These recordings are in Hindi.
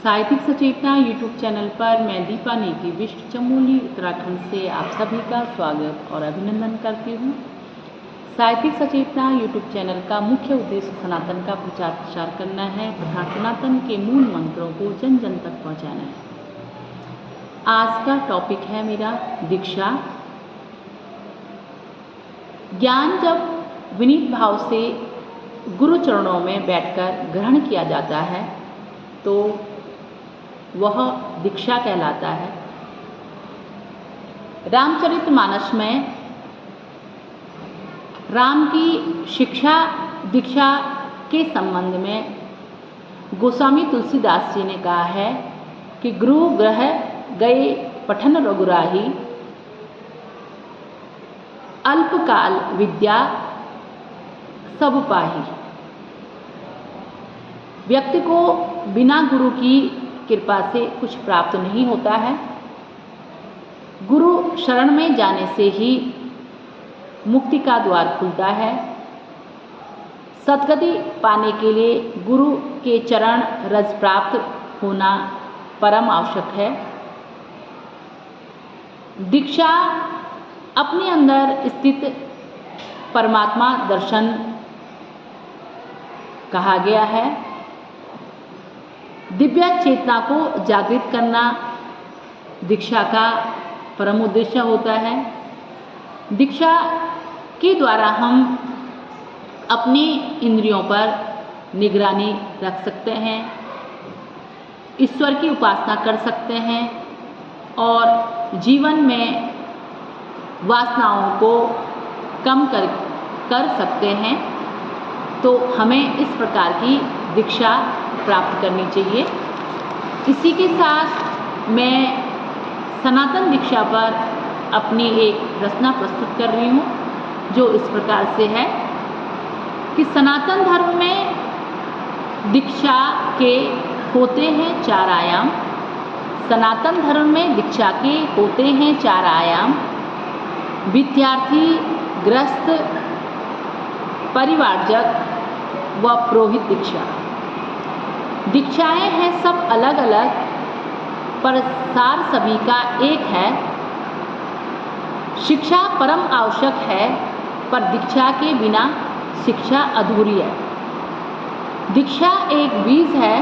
साहित्यिक सचेतना यूट्यूब चैनल पर मैं दीपा नेगी विश्व चमोली उत्तराखंड से आप सभी का स्वागत और अभिनंदन करती हूँ। साहित्यिक सचेतना यूट्यूब चैनल का मुख्य उद्देश्य सनातन का प्रचार प्रसार करना है तथा सनातन के मूल मंत्रों को जन जन तक पहुँचाना है। आज का टॉपिक है मेरा दीक्षा। ज्ञान जब विनीत भाव से गुरु चरणों में बैठकर ग्रहण किया जाता है तो वह दीक्षा कहलाता है। रामचरितमानस में राम की शिक्षा दीक्षा के संबंध में गोस्वामी तुलसीदास जी ने कहा है कि गुरु ग्रह गए पठन रघुराही, अल्पकाल विद्या सब पाही। व्यक्ति को बिना गुरु की कृपा से कुछ प्राप्त नहीं होता है। गुरु शरण में जाने से ही मुक्ति का द्वार खुलता है। सद्गति पाने के लिए गुरु के चरण रज प्राप्त होना परम आवश्यक है। दीक्षा अपने अंदर स्थित परमात्मा दर्शन कहा गया है। दिव्य चेतना को जागृत करना दीक्षा का परम उद्देश्य होता है। दीक्षा के द्वारा हम अपनी इंद्रियों पर निगरानी रख सकते हैं, ईश्वर की उपासना कर सकते हैं और जीवन में वासनाओं को कम कर सकते हैं। तो हमें इस प्रकार की दीक्षा प्राप्त करनी चाहिए। इसी के साथ मैं सनातन दीक्षा पर अपनी एक रचना प्रस्तुत कर रही हूँ जो इस प्रकार से है कि सनातन धर्म में दीक्षा के होते हैं 4 आयाम। सनातन धर्म में दीक्षा के होते हैं 4 आयाम। विद्यार्थी, गृहस्थ, परिवारजक व पुरोहित दीक्षा। दीक्षाएं हैं सब अलग अलग पर सार सभी का एक है। शिक्षा परम आवश्यक है पर दीक्षा के बिना शिक्षा अधूरी है। दीक्षा एक बीज है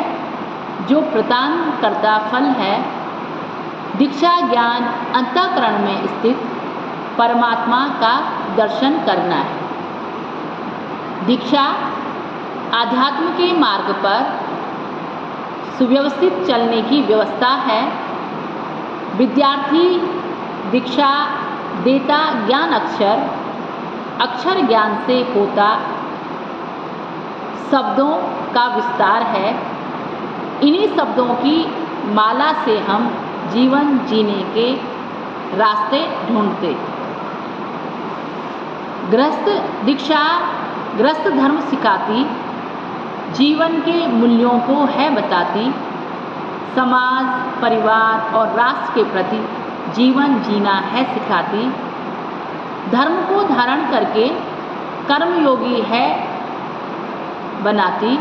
जो प्रदान करता फल है। दीक्षा ज्ञान अंतःकरण में स्थित परमात्मा का दर्शन करना है। दीक्षा आध्यात्म के मार्ग पर सुव्यवस्थित चलने की व्यवस्था है। विद्यार्थी दीक्षा देता ज्ञान अक्षर, अक्षर ज्ञान से होता शब्दों का विस्तार है। इन्हीं शब्दों की माला से हम जीवन जीने के रास्ते ढूंढते। गृहस्थ दीक्षा गृहस्थ धर्म सिखाती, जीवन के मूल्यों को है बताती, समाज, परिवार और राष्ट्र के प्रति जीवन जीना है सिखाती। धर्म को धारण करके कर्मयोगी है बनाती।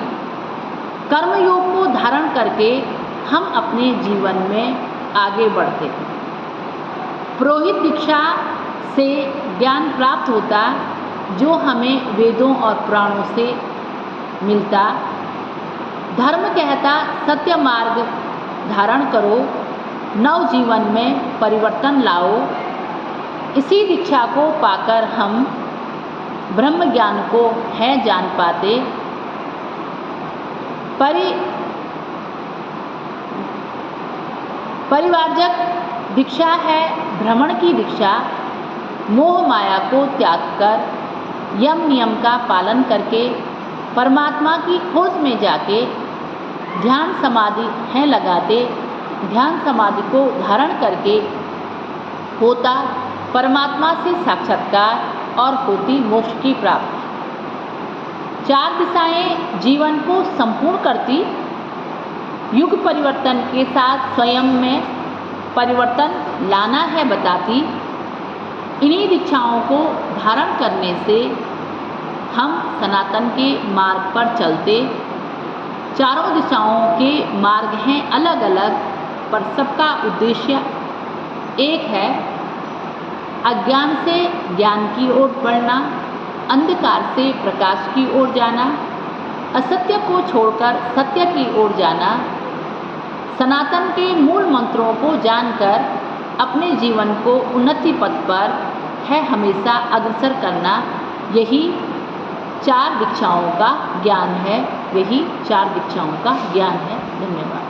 कर्मयोग को धारण करके हम अपने जीवन में आगे बढ़ते। पुरोहित दीक्षा से ज्ञान प्राप्त होता जो हमें वेदों और पुराणों से मिलता। धर्म कहता सत्य मार्ग धारण करो, नव जीवन में परिवर्तन लाओ। इसी दीक्षा को पाकर हम ब्रह्म ज्ञान को है जान पाते। परिवारजक दीक्षा है भ्रमण की दीक्षा। मोह माया को त्याग कर यम नियम का पालन करके परमात्मा की खोज में जाके ध्यान समाधि है लगाते। ध्यान समाधि को धारण करके होता परमात्मा से साक्षात्कार और होती मोक्ष की प्राप्ति। 4 दिशाएं जीवन को संपूर्ण करती। युग परिवर्तन के साथ स्वयं में परिवर्तन लाना है बताती। इन्हीं दीक्षाओं को धारण करने से हम सनातन के मार्ग पर चलते। चारों दिशाओं के मार्ग हैं अलग अलग, पर सबका उद्देश्य एक है, अज्ञान से ज्ञान की ओर बढ़ना, अंधकार से प्रकाश की ओर जाना, असत्य को छोड़कर सत्य की ओर जाना, सनातन के मूल मंत्रों को जानकर अपने जीवन को उन्नति पथ पर है हमेशा अग्रसर करना। यही 4 दीक्षाओं का ज्ञान है, यही 4 दीक्षाओं का ज्ञान है। धन्यवाद।